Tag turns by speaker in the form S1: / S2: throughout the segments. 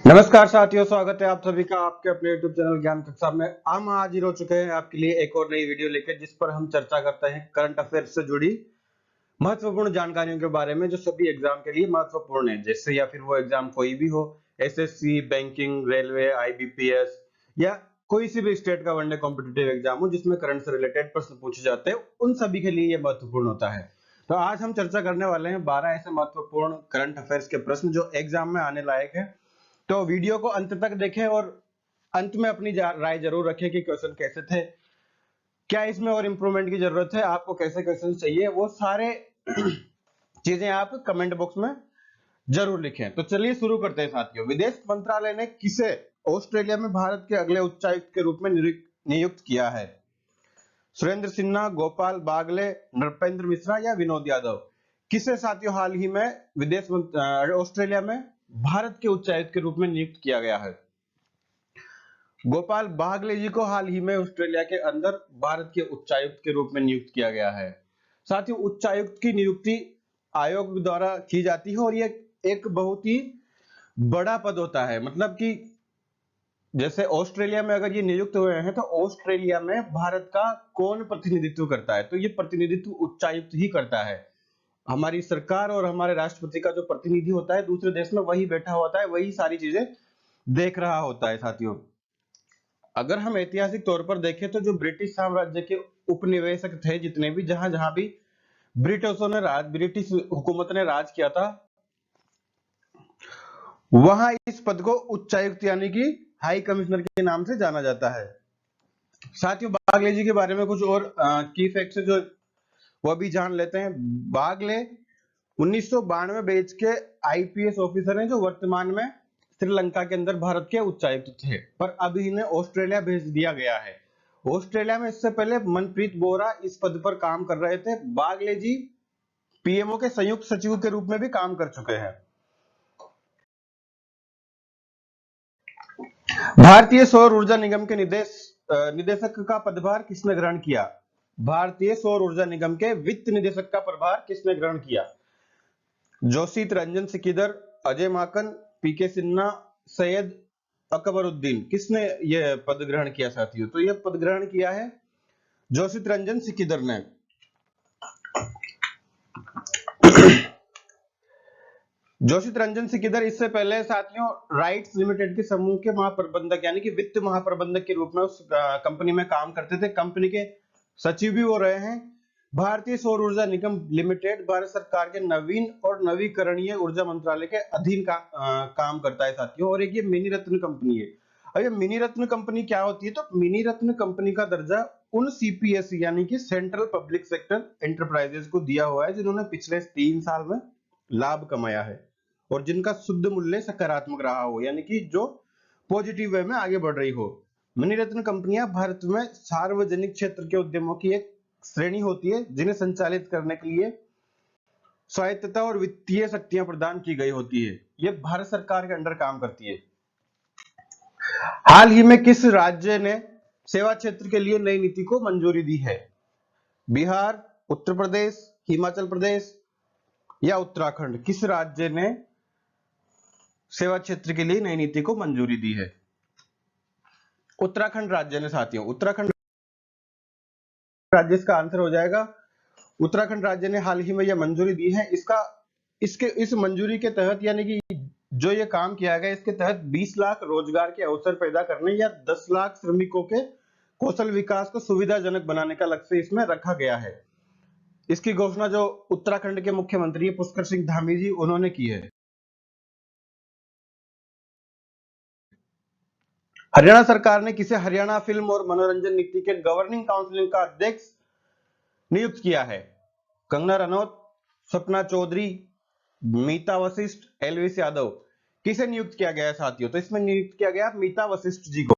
S1: नमस्कार साथियों, स्वागत है आप सभी का आपके अपने YouTube चैनल ज्ञान कक्षा में। हम हाजिर हो चुके हैं आपके लिए एक और नई वीडियो लेकर, जिस पर हम चर्चा करते हैं करंट अफेयर्स से जुड़ी महत्वपूर्ण जानकारियों के बारे में जो सभी एग्जाम के लिए महत्वपूर्ण है। जैसे या फिर वो एग्जाम कोई भी हो, एसएससी, बैंकिंग, रेलवे, आईबीपीएस या कोई सी भी स्टेट का वनडे कॉम्पिटिटिव एग्जाम हो जिसमें करंट से रिलेटेड प्रश्न पूछे जाते हैं, उन सभी के लिए ये महत्वपूर्ण होता है। तो आज हम चर्चा करने वाले हैं 12 ऐसे महत्वपूर्ण करंट अफेयर्स के प्रश्न जो एग्जाम में आने लायक है। तो वीडियो को अंत तक देखें और अंत में अपनी राय जरूर रखें कि क्वेश्चन कैसे थे, क्या इसमें और इंप्रूवमेंट की जरूरत है, आपको कैसे क्वेश्चन चाहिए, वो सारे चीजें आप कमेंट बॉक्स में जरूर लिखें। तो चलिए शुरू करते हैं साथियों। विदेश मंत्रालय ने किसे ऑस्ट्रेलिया में भारत के अगले उच्चायुक्त के रूप में नियुक्त किया है? सुरेंद्र सिन्हा, गोपाल बागले, नृपेंद्र मिश्रा या विनोद यादव? किसे साथियों हाल ही में ऑस्ट्रेलिया में भारत के उच्चायुक्त के रूप में नियुक्त किया गया है? गोपाल बागले जी को हाल ही में ऑस्ट्रेलिया के अंदर भारत के उच्चायुक्त के रूप में नियुक्त किया गया है। साथियों, उच्चायुक्त की नियुक्ति आयोग द्वारा की जाती है और ये एक बहुत ही बड़ा पद होता है। मतलब कि जैसे ऑस्ट्रेलिया में अगर ये नियुक्त हुए हैं तो ऑस्ट्रेलिया में भारत का कौन प्रतिनिधित्व करता है? तो ये प्रतिनिधित्व उच्चायुक्त ही करता है। हमारी सरकार और हमारे राष्ट्रपति का जो प्रतिनिधि होता है दूसरे देश में, वही बैठा होता है, वही सारी चीजें देख रहा होता है। साथियों, अगर हम ऐतिहासिक तौर पर देखें तो जो ब्रिटिश साम्राज्य के उपनिवेशक थे, जितने भी जहां जहां भी ब्रिटिश हुकूमत ने राज किया था, वहां इस पद को उच्चायुक्त यानी कि हाई कमिश्नर के नाम से जाना जाता है। साथियों, बागले जी के बारे में कुछ और की फैक्ट्स जो वो भी जान लेते हैं। बागले 1992 बैच के आईपीएस ऑफिसर हैं जो वर्तमान में श्रीलंका के अंदर भारत के उच्चायुक्त थे, पर अभी इन्हें ऑस्ट्रेलिया भेज दिया गया है। ऑस्ट्रेलिया में इससे पहले मनप्रीत बोरा इस पद पर काम कर रहे थे। बागले जी पीएमओ के संयुक्त सचिव के रूप में भी काम कर चुके हैं। भारतीय सौर ऊर्जा निगम के निदेशक का पदभार किसने ग्रहण किया? भारतीय सौर ऊर्जा निगम के वित्त निदेशक का पदभार किसने ग्रहण किया? जोशित रंजन सिकिदर, अजय माकन, पीके सिन्हा, सैयद अकबरुद्दीन? किसने यह पद ग्रहण किया साथियों? तो यह पद ग्रहण किया है जोशित रंजन सिकिदर ने। जोशित रंजन सिकिदर इससे पहले साथियों राइट्स लिमिटेड के समूह के महाप्रबंधक यानी कि वित्त महाप्रबंधक के रूप में उस कंपनी में काम करते थे। कंपनी के सचिव भी वो रहे हैं। भारतीय सौर ऊर्जा निगम लिमिटेड भारत सरकार के नवीन और नवीकरणीय ऊर्जा मंत्रालय के अधीन काम करता है साथियों, और एक ये मिनी रत्न कंपनी है। अब ये मिनी रत्न कंपनी क्या होती है? तो मिनी रत्न कंपनी का दर्जा उन सीपीएसई यानी कि सेंट्रल पब्लिक सेक्टर एंटरप्राइजेस को दिया हुआ है जिन्होंने पिछले 3 साल में लाभ कमाया है और जिनका शुद्ध मूल्य सकारात्मक रहा हो, यानी कि जो पॉजिटिव वे में आगे बढ़ रही हो। मिनी रत्न कंपनियां भारत में सार्वजनिक क्षेत्र के उद्यमों की एक श्रेणी होती है जिन्हें संचालित करने के लिए स्वायत्तता और वित्तीय शक्तियां प्रदान की गई होती है। ये भारत सरकार के अंडर काम करती है। हाल ही में किस राज्य ने सेवा क्षेत्र के लिए नई नीति को मंजूरी दी है? बिहार, उत्तर प्रदेश, हिमाचल प्रदेश या उत्तराखंड? किस राज्य ने सेवा क्षेत्र के लिए नई नीति को मंजूरी दी है? उत्तराखंड राज्य ने साथियों। उत्तराखंड राज्य इसका आंसर हो जाएगा। उत्तराखंड राज्य ने हाल ही में यह मंजूरी दी है। इस मंजूरी के तहत यानी कि जो ये काम किया गया, इसके तहत 20 लाख रोजगार के अवसर पैदा करने या 10 लाख श्रमिकों के कौशल विकास को सुविधाजनक बनाने का लक्ष्य इसमें रखा गया है। इसकी घोषणा जो उत्तराखंड के मुख्यमंत्री पुष्कर सिंह धामी जी उन्होंने की है। हरियाणा सरकार ने किसे हरियाणा फिल्म और मनोरंजन नीति के गवर्निंग काउंसिल का अध्यक्ष नियुक्त किया है? कंगना रनौत, सपना चौधरी, मीता वशिष्ठ, एलविस यादव? किसे नियुक्त किया गया है साथियों? तो इसमें नियुक्त किया गया मीता वशिष्ठ जी को।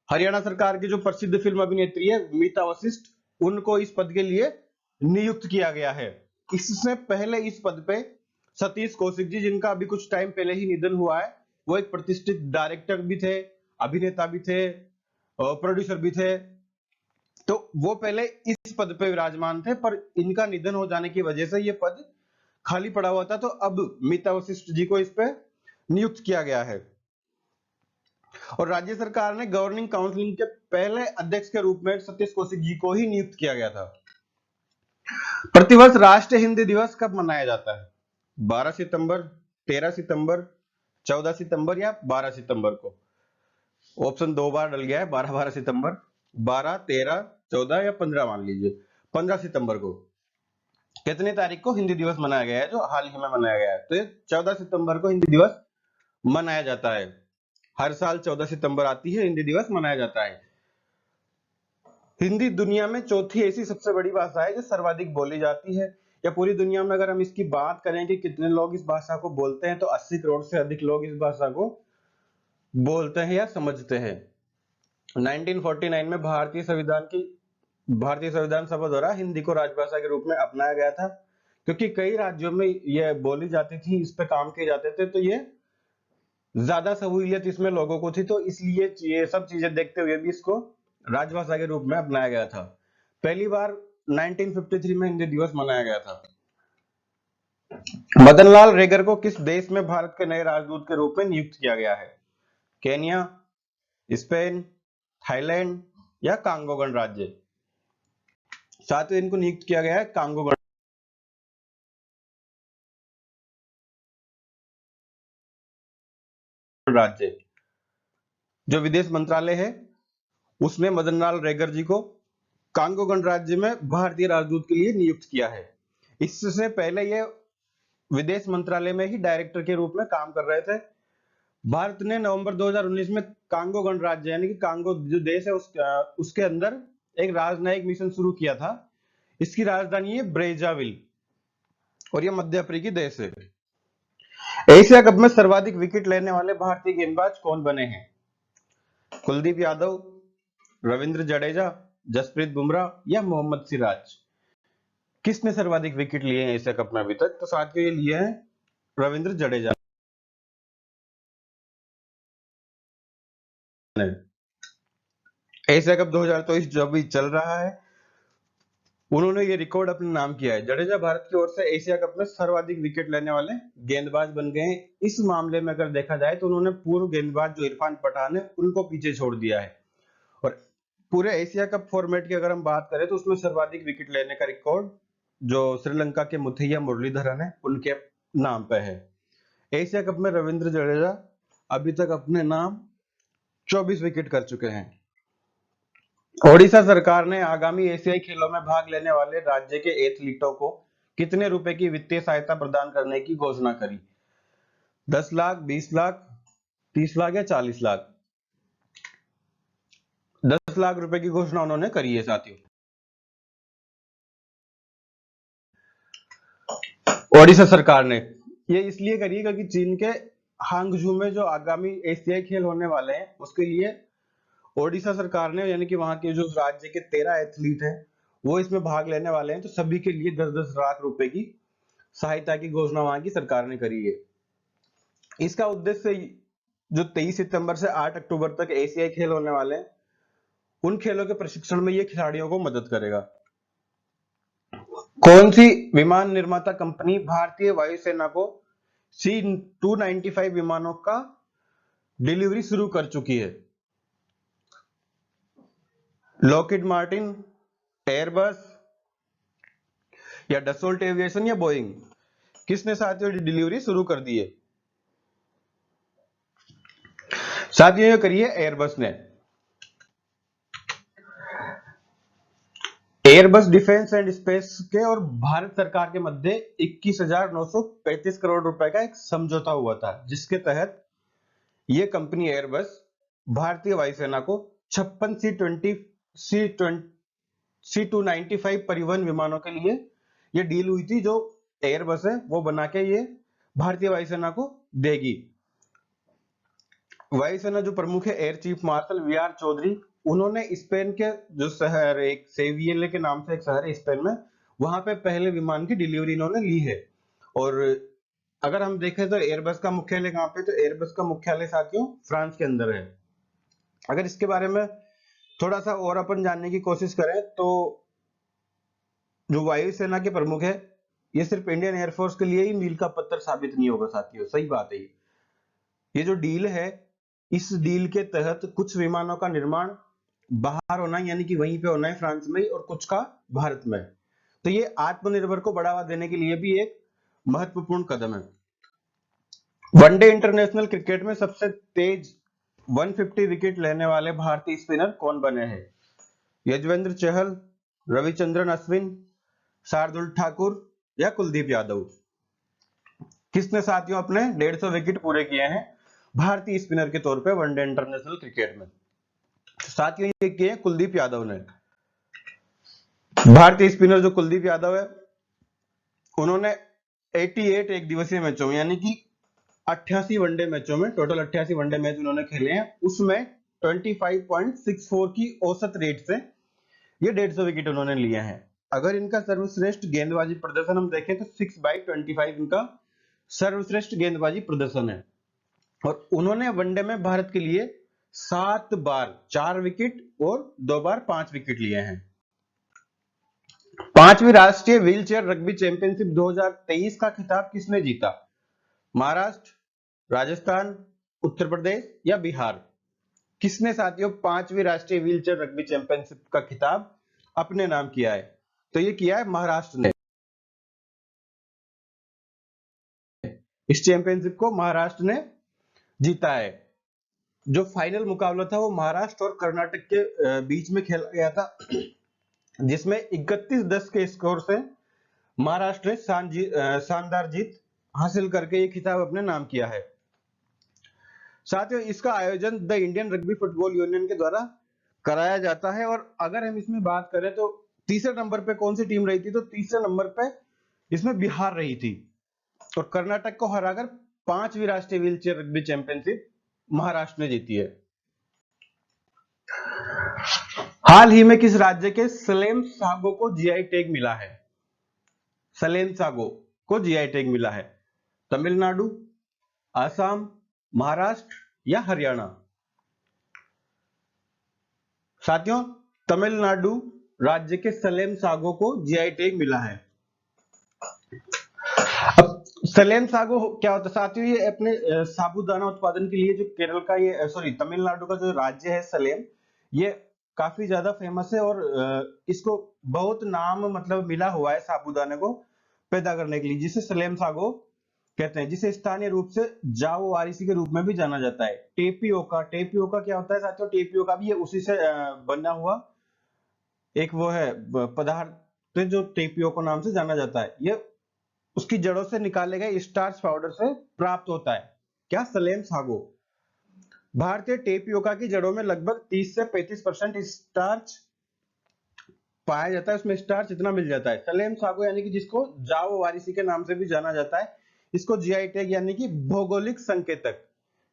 S1: हरियाणा सरकार की जो प्रसिद्ध फिल्म अभिनेत्री है मीता वशिष्ठ, उनको इस पद के लिए नियुक्त किया गया है। इससे पहले इस पद पे सतीश कौशिक जी, जिनका अभी कुछ टाइम पहले ही निधन हुआ है, वो एक प्रतिष्ठित डायरेक्टर भी थे, अभिनेता भी थे, प्रोड्यूसर भी थे। तो वो पहले इस पद पे विराजमान थे, पर इनका निधन हो जाने की वजह से ये पद खाली पड़ा हुआ था, तो अब मीता वशिष्ठ जी को इस पे नियुक्त किया गया है। और राज्य सरकार ने गवर्निंग काउंसिल के पहले अध्यक्ष के रूप में सतीश कौशिक जी को ही नियुक्त किया गया था। प्रतिवर्ष राष्ट्रीय हिंदी दिवस कब मनाया जाता है? 12 सितंबर, 13 सितंबर, 14 सितंबर या 12 सितंबर को? ऑप्शन दो बार डल गया है, 12 सितंबर, 12, 13, 14 या 15 मान लीजिए। 15 सितंबर को। कितने तारीख को हिंदी दिवस मनाया गया है, जो हाल ही में मनाया गया है? तो ये 14 सितंबर को हिंदी दिवस मनाया जाता है। हर साल 14 सितंबर आती है, हिंदी दिवस मनाया जाता है। हिंदी दुनिया में चौथी ऐसी सबसे बड़ी भाषा है जो सर्वाधिक बोली जाती है, या पूरी दुनिया में अगर हम इसकी बात करें कि कितने लोग इस भाषा को बोलते हैं, तो 80 करोड़ से अधिक लोग इस भाषा को बोलते हैं या समझते हैं। 1949 में भारतीय संविधान सभा द्वारा हिंदी को राजभाषा के रूप में अपनाया गया था, क्योंकि कई राज्यों में यह बोली जाती थी, इस पे काम किए जाते थे, तो ये ज्यादा सहूलियत इसमें लोगों को थी, तो इसलिए ये सब चीजें देखते हुए भी इसको राजभाषा के रूप में अपनाया गया था। पहली बार 1953 में हिंदी दिवस मनाया गया था। मदनलाल रेगर को किस देश में भारत के नए राजदूत के रूप में नियुक्त किया गया है? केन्या, स्पेन, थाईलैंड या कांगो गणराज्य? साथ ही इनको नियुक्त किया गया है कांगो गणराज्य। जो विदेश मंत्रालय है उसने मदनलाल रेगर जी को कांगो गणराज्य में भारतीय राजदूत के लिए नियुक्त किया है। इससे पहले ये विदेश मंत्रालय में ही डायरेक्टर के रूप में काम कर रहे थे। भारत ने नवंबर 2019 में कांगो गणराज्य यानी कि कांगो जो देश है उसके अंदर एक राजनयिक मिशन शुरू किया था। इसकी राजधानी है ब्रेजाविल और यह मध्य अफ्रीकी देश है। एशिया कप में सर्वाधिक विकेट लेने वाले भारतीय गेंदबाज कौन बने हैं? कुलदीप यादव, रविंद्र जडेजा, जसप्रीत बुमराह या मोहम्मद सिराज? किसने सर्वाधिक विकेट लिए हैं एशिया कप में अभी तक? तो साथियों ये लिए हैं रविंद्र जडेजा ने। एशिया कप 2023 जो अभी चल रहा है, उन्होंने ये रिकॉर्ड अपने नाम किया है। जडेजा भारत की ओर से एशिया कप में सर्वाधिक विकेट लेने वाले गेंदबाज बन गए हैं। इस मामले में अगर देखा जाए तो उन्होंने पूर्व गेंदबाज जो इरफान पठान है उनको पीछे छोड़ दिया है। और पूरे एशिया कप फॉर्मेट की अगर हम बात करें तो उसमें सर्वाधिक विकेट लेने का रिकॉर्ड जो श्रीलंका के मुथैया मुरलीधरन है उनके नाम पे है। एशिया कप में रविंद्र जडेजा अभी तक अपने नाम 24 विकेट कर चुके हैं। ओडिशा सरकार ने आगामी एशियाई खेलों में भाग लेने वाले राज्य के एथलीटों को कितने रुपए की वित्तीय सहायता प्रदान करने की घोषणा करी? 10 लाख, 20 लाख, 30 लाख या 40 लाख? 10 लाख रुपए की घोषणा उन्होंने करी है साथियों। ओडिशा सरकार ने ये इसलिए करी है क्योंकि चीन के हांगझू में जो आगामी एशियाई खेल होने वाले हैं उसके लिए ओडिशा सरकार ने यानी कि वहां के जो राज्य के 13 एथलीट हैं वो इसमें भाग लेने वाले हैं, तो सभी के लिए 10-10 लाख रुपए की सहायता की घोषणा वहां की सरकार ने करी है। इसका उद्देश्य जो 23 सितंबर से 8 अक्टूबर तक एशियाई खेल होने वाले हैं उन खेलों के प्रशिक्षण में ये खिलाड़ियों को मदद करेगा। कौन सी विमान निर्माता कंपनी भारतीय वायुसेना को C295 विमानों का डिलीवरी शुरू कर चुकी है? लॉकहीड मार्टिन, एयरबस या डसोल्ट एविएशन या बोइंग? किसने साथियों डिलीवरी शुरू कर दी है? साथियों ये करी है एयरबस ने। एयरबस डिफेंस एंड स्पेस के और भारत सरकार के मध्य 21,935 करोड़ रुपए का एक समझौता हुआ था, जिसके तहत ये कंपनी एयरबस भारतीय वायुसेना को 56 C295 परिवहन विमानों के लिए ये डील हुई थी, जो एयरबस है वो बना के ये भारतीय वायुसेना को देगी। वायुसेना जो प्रमुख है air chief marshal V R. Chaudhari, उन्होंने स्पेन के जो शहर एक सेवियले के नाम से एक शहर है स्पेन में, वहां पे पहले विमान की डिलीवरी इन्होंने ली है। और अगर हम देखें तो एयरबस का मुख्यालय कहाँ पे? तो एयरबस का मुख्यालय साथियों फ्रांस के अंदर है। अगर इसके बारे में थोड़ा सा और अपन जानने की कोशिश करें तो जो वायुसेना के प्रमुख है, ये सिर्फ इंडियन एयरफोर्स के लिए ही मील का पत्थर साबित नहीं होगा साथियों, सही बात है ये जो डील है, इस डील के तहत कुछ विमानों का निर्माण बाहर होना है, यानी कि वहीं पे होना है फ्रांस में, और कुछ का भारत में। तो ये आत्मनिर्भर को बढ़ावा देने के लिए भी एक महत्वपूर्ण कदम है। वनडे इंटरनेशनल क्रिकेट में सबसे तेज 150 विकेट लेने वाले भारतीय स्पिनर कौन बने हैं? यजुवेंद्र चहल, रविचंद्रन अश्विन, शार्दुल ठाकुर या कुलदीप यादव? किसने साथियों अपने 150 विकेट पूरे किए हैं भारतीय स्पिनर के तौर पे वनडे इंटरनेशनल क्रिकेट में? साथियों ये किए कुलदीप यादव ने। भारतीय स्पिनर जो कुलदीप यादव है, उन्होंने 88 एक दिवसीय मैचों में, यानी कि 88 वनडे मैचों में, टोटल 88 वनडे मैच उन्होंने खेले हैं, उसमें 25.64 की औसत रेट से ये 150 विकेट उन्होंने लिए हैं। अगर इनका सर्वश्रेष्ठ गेंदबाजी प्रदर्शन हम देखें तो 6/25 इनका सर्वश्रेष्ठ गेंदबाजी प्रदर्शन है, और उन्होंने वनडे में भारत के लिए 7 बार 4 विकेट और 2 बार 5 विकेट लिए हैं। 5वीं राष्ट्रीय व्हीलचेयर रग्बी चैंपियनशिप 2023 का खिताब किसने जीता? महाराष्ट्र, राजस्थान, उत्तर प्रदेश या बिहार? किसने साथियों 5वीं राष्ट्रीय व्हीलचेयर रग्बी चैंपियनशिप का खिताब अपने नाम किया है? तो ये किया है महाराष्ट्र ने। इस चैंपियनशिप को महाराष्ट्र ने जीता है। जो फाइनल मुकाबला था वो महाराष्ट्र और कर्नाटक के बीच में खेला गया था, जिसमें 31-10 के स्कोर से महाराष्ट्र ने शानदार जीत हासिल करके ये खिताब अपने नाम किया है। साथियों इसका आयोजन the Indian rugby football union के द्वारा कराया जाता है, और अगर हम इसमें बात करें तो तीसरे नंबर पे कौन सी टीम रही थी? तो तीसरे नंबर पे इसमें बिहार रही थी, और कर्नाटक को हराकर 5वीं राष्ट्रीय व्हीलचेयर रग्बी चैंपियनशिप महाराष्ट्र ने जीती है। हाल ही में किस राज्य के सलेम सागो को जीआई टैग मिला है? सलेम सागो को जीआई टैग मिला है। तमिलनाडु, असम, महाराष्ट्र या हरियाणा? साथियों तमिलनाडु राज्य के सलेम सागो को जीआई टैग मिला है। अब सलेम सागो क्या होता है साथियों? ये अपने साबूदाना उत्पादन के लिए जो केरल का ये तमिलनाडु का जो राज्य है सलेम, ये काफी ज्यादा फेमस है, और इसको बहुत नाम मतलब मिला हुआ है साबूदाने को पैदा करने के लिए, जिसे सलेम सागो कहते हैं, जिसे स्थानीय रूप से जावो वारिसी के रूप में भी जाना जाता है। टेपियोका, टेपियोका क्या होता है साथियों? टेपियोका भी ये उसी से बना हुआ एक वो है पदार्थ जो टेपियोका नाम से जाना जाता है। ये उसकी जड़ों से निकाले गए स्टार्च पाउडर से प्राप्त होता है। क्या? सलेम सागो। भारतीय टेपियोका की जड़ों में लगभग 30 से 35% स्टार्च पाया जाता है, उसमें स्टार्च इतना मिल जाता है। सलेम सागो यानी कि जिसको जावो वारिसी के नाम से भी जाना जाता है, इसको जीआई टैग यानी कि भौगोलिक संकेतक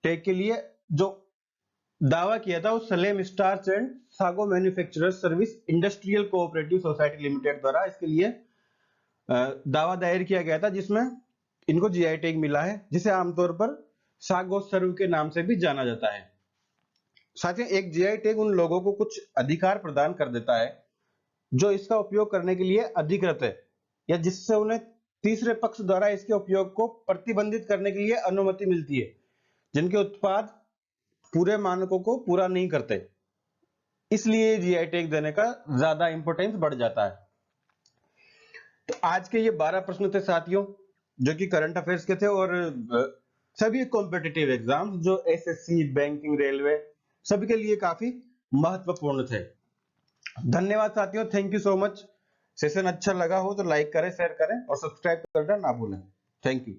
S1: टैग के लिए जो दावा किया था वो Salem starch and sago manufacturers service industrial cooperative society limited द्वारा इसके लिए दावा दायर किया गया था, जिसमें इनको जीआई टैग मिला है, जिसे आमतौर पर सागो सर्व के नाम से भी जाना जाता है। साथियों एक जीआई टैग उन लोगों को कुछ अधिकार प्रदान कर देता है जो इसका उपयोग करने के लिए अधिकृत है, या जिससे उन्हें तीसरे पक्ष द्वारा इसके उपयोग को प्रतिबंधित करने के लिए अनुमति मिलती है, जिनके उत्पाद पूरे मानकों को पूरा नहीं करते। इसलिए जीआई टैग देने का ज्यादा इंपॉर्टेंस बढ़ जाता है। तो आज के ये 12 प्रश्न थे साथियों, जो कि करंट अफेयर्स के थे, और सभी कॉम्पिटिटिव एग्जाम जो एसएससी, बैंकिंग, रेलवे, सभी के लिए काफी महत्वपूर्ण थे। धन्यवाद साथियों, thank you so much. Session अच्छा लगा हो तो लाइक करें, शेयर करें और सब्सक्राइब करना ना भूलें। Thank you.